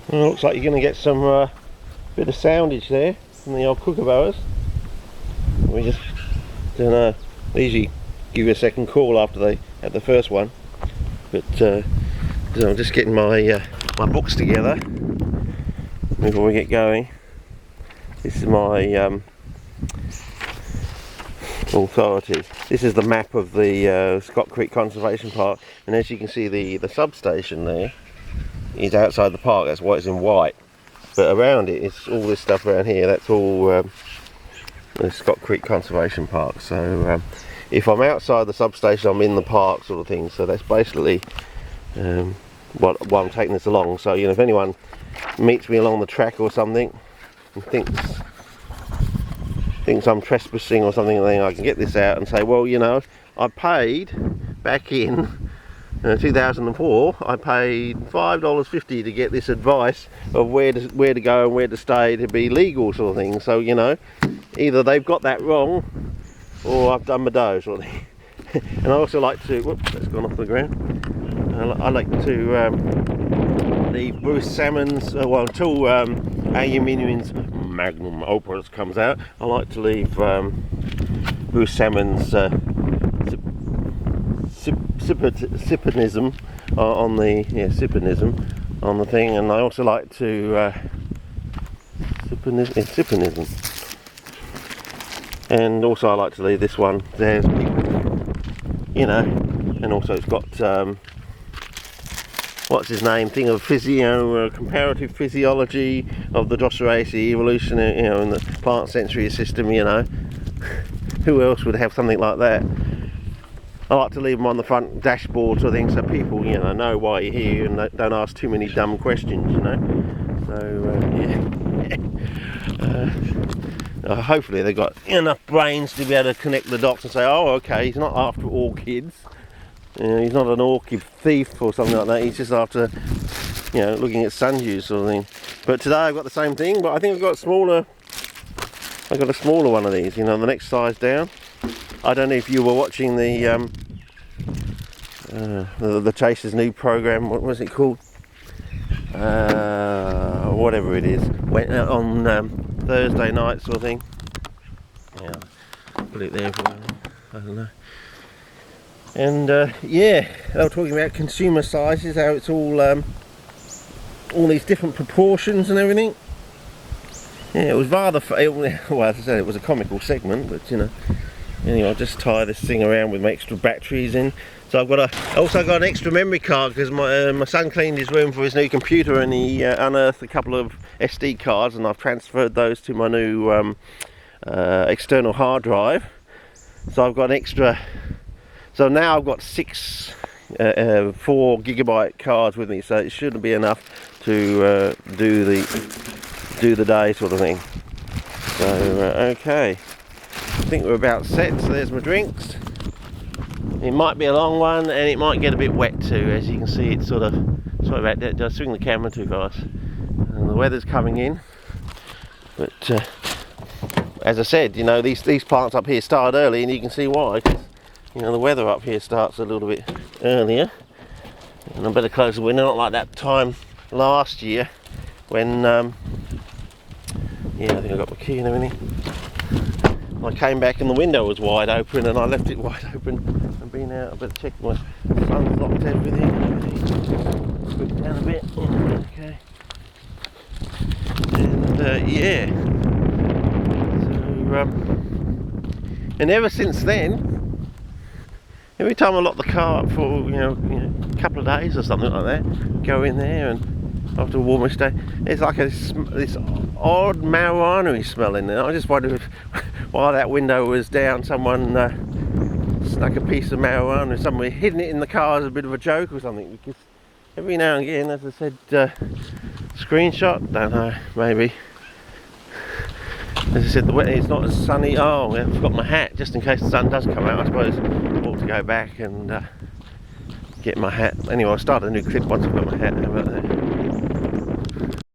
Well, looks like you're going to get some bit of soundage there from the old kookaburras. We just don't know. They usually give you a second call after they had the first one. But I'm just getting my my books together before we get going. This is my authorities. This is the map of the Scott Creek Conservation Park, and as you can see, the substation there is outside the park. That's why it's in white. But around it, it's all this stuff around here. That's all the Scott Creek Conservation Park. So if I'm outside the substation, I'm in the park, sort of thing. So that's basically why I'm taking this along. So, you know, if anyone meets me along the track or something and thinks I'm trespassing or something, then I can get this out and say, well, you know, I paid back in 2004, I paid $5.50 to get this advice of where to go and where to stay to be legal, sort of thing. So, you know, either they've got that wrong or I've done my dough, sort of thing. And I also like to, whoops, that's gone off the ground. I like to leave Bruce Salmon's, well, until Aluminium's magnum opus comes out, I like to leave Bruce Salmon's CIPPERNISM on the CIPPERNISM on the thing, and I also like to CIPPERNISM, and also I like to leave this one. There's people, you know, and also it's got what's his name, thing of comparative physiology of the Drosoraceae evolution, you know, in the plant sensory system, you know. Who else would have something like that? I like to leave them on the front dashboard, sort of thing, so people, you know why you're here and don't ask too many dumb questions, you know. So yeah. Hopefully they've got enough brains to be able to connect the dots and say, oh, okay, he's not after orchids. He's not an orchid thief or something like that. He's just after, you know, looking at sundews, sort of thing. But today I've got the same thing, but I think I've got a smaller one of these, you know, the next size down. I don't know if you were watching the Chaser's new program. What was it called? Whatever it is. Went out on Thursday night, sort of thing. Yeah, I'll put it there for, I don't know. And yeah, they were talking about consumer sizes, how it's all these different proportions and everything. Yeah, it was rather, well, as I said, it was a comical segment, but you know. Anyway, I'll just tie this thing around with my extra batteries in. So I also got an extra memory card because my son cleaned his room for his new computer, and he unearthed a couple of SD cards, and I've transferred those to my new external hard drive. So I've got an extra. So now I've got 6 4GB cards with me, so it shouldn't be enough to do the day, sort of thing. So okay, I think we're about set. So there's my drinks. It might be a long one, and it might get a bit wet too. As you can see, it's sort of, sorry about that, did I swing the camera too fast? And the weather's coming in, but as I said, you know, these plants up here start early, and you can see why. You know, the weather up here starts a little bit earlier, and I better close the window, not like that time last year when yeah, I think I got my key and everything. I came back and the window was wide open, and I left it wide open and been out. I better check my sun's locked everything and everything. Scoot down a bit. Okay. And yeah. So and ever since then, every time I lock the car up for you know a couple of days or something like that, go in there, and after a warmish day, it's like this odd marijuana smell in there. I just wondered if, while that window was down, someone snuck a piece of marijuana somewhere, hidden it in the car as a bit of a joke or something. Because every now and again, as I said, screenshot, don't know, maybe. As I said, it's not as sunny. Oh, I forgot my hat, just in case the sun does come out. I suppose I ought to go back and get my hat. Anyway, I'll start a new clip once I've got my hat. How about that?